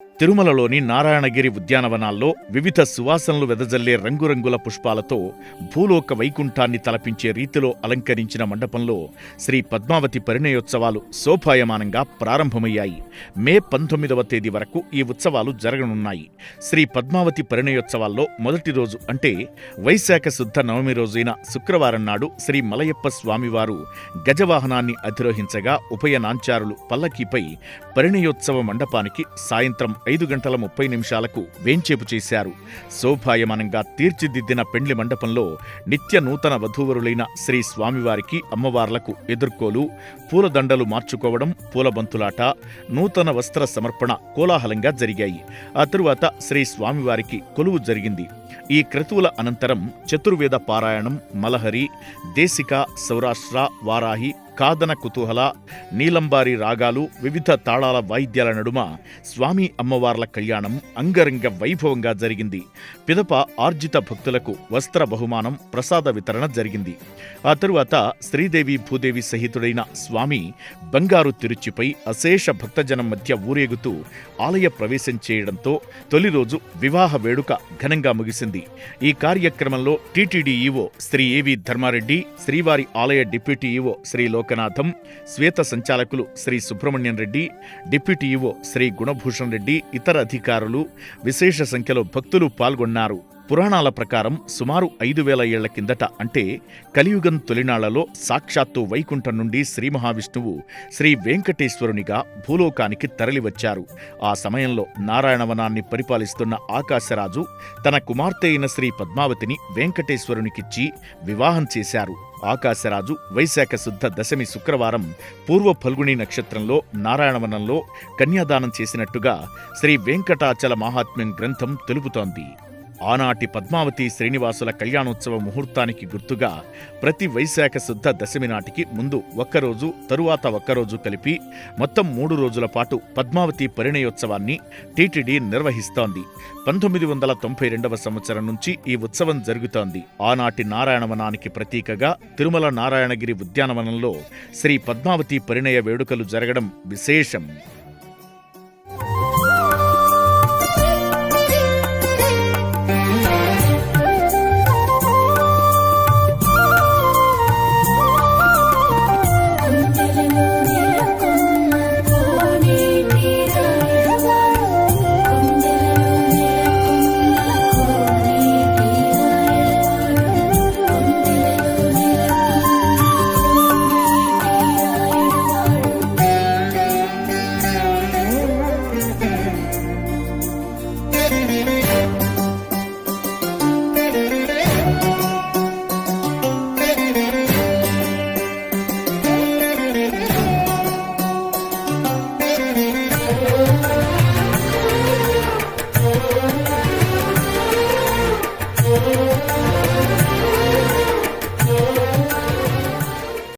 తిరుమలలోని నారాయణగిరి ఉద్యానవనాల్లో వివిధ సువాసనలు వెదజల్లే రంగురంగుల పుష్పాలతో భూలోక వైకుంఠాన్ని తలపించే రీతిలో అలంకరించిన మండపంలో శ్రీ పద్మావతి పరిణయోత్సవాలు శోభాయమానంగా ప్రారంభమయ్యాయి. మే 19వ తేదీ వరకు ఈ ఉత్సవాలు జరగనున్నాయి. శ్రీ పద్మావతి పరిణయోత్సవాల్లో మొదటి రోజు అంటే వైశాఖ శుద్ధ నవమి రోజైన శుక్రవారం నాడు శ్రీ మలయప్ప స్వామివారు గజవాహనాన్ని అధిరోహించగా ఉభయ నాంచారులు పల్లకీపై పరిణయోత్సవ మండపానికి సాయంత్రం 5:30 వేంచేపు చేశారు. శోభాయమానంగా తీర్చిదిద్దిన పెండ్లి మండపంలో నిత్య నూతన వధూవరులైన శ్రీ స్వామివారికి అమ్మవార్లకు ఎదుర్కోలు, పూలదండలు మార్చుకోవడం, పూలబంతులాట, నూతన వస్త్ర సమర్పణ కోలాహలంగా జరిగాయి. ఆ తరువాత శ్రీ స్వామివారికి కొలువు జరిగింది. ఈ క్రతువుల అనంతరం చతుర్వేద పారాయణం, మలహరి, దేశిక, సౌరాష్ట్ర, వారాహి, కాదన కుతూహల, నీలంబారి రాగాలు, వివిధ తాళాల వాయిద్యాల నడుమ స్వామి అమ్మవార్ల కళ్యాణం అంగరంగ వైభవంగా జరిగింది. పిదప ఆర్జిత భక్తులకు వస్త్ర బహుమానం, ప్రసాద వితరణ జరిగింది. ఆ తరువాత శ్రీదేవి భూదేవి సహితుడైన స్వామి బంగారు తిరుచిపై అశేష భక్తజనం మధ్య ఊరేగుతూ ఆలయ ప్రవేశం చేయడంతో తొలి రోజు వివాహ వేడుక ఘనంగా ముగిసింది. ఈ కార్యక్రమంలో టీటీడీ ఈవో శ్రీ ఏవి ధర్మారెడ్డి, శ్రీవారి ఆలయ డిప్యూటీ ఈవో శ్రీ లోకనాథం, శ్వేత సంచాలకులు శ్రీ సుబ్రహ్మణ్యం రెడ్డి, డిప్యూటీ ఈవో శ్రీ గుణభూషణ్ రెడ్డి, ఇతర అధికారులు, విశేష సంఖ్యలో భక్తులు పాల్గొన్నారు. పురాణాల ప్రకారం సుమారు 5,000 ఏళ్ల కిందట అంటే కలియుగం తొలినాళ్లలో సాక్షాత్తు వైకుంఠం నుండి శ్రీ మహావిష్ణువు శ్రీ వెంకటేశ్వరునిగా భూలోకానికి తరలివచ్చారు. ఆ సమయంలో నారాయణవనాన్ని పరిపాలిస్తున్న ఆకాశరాజు తన కుమార్తె అయిన శ్రీ పద్మావతిని వెంకటేశ్వరునికిచ్చి వివాహం చేశారు. ఆకాశరాజు వైశాఖ శుద్ధ దశమి శుక్రవారం పూర్వ ఫల్గుణి నక్షత్రంలో నారాయణవనంలో కన్యాదానం చేసినట్టుగా శ్రీ వెంకటాచల మహాత్మ్యం గ్రంథం తెలుపుతోంది. ఆనాటి పద్మావతి శ్రీనివాసుల కళ్యాణోత్సవ ముహూర్తానికి గుర్తుగా ప్రతి వైశాఖ శుద్ధ దశమి నాటికి ముందు ఒక్కరోజు, తరువాత ఒక్కరోజు కలిపి మొత్తం 3 రోజుల పాటు పద్మావతి పరిణయోత్సవాన్ని టీటీడీ నిర్వహిస్తోంది. 1992వ సంవత్సరం నుంచి ఈ ఉత్సవం జరుగుతోంది. ఆనాటి నారాయణవనానికి ప్రతీకగా తిరుమల నారాయణగిరి ఉద్యానవనంలో శ్రీ పద్మావతి పరిణయ వేడుకలు జరగడం విశేషం.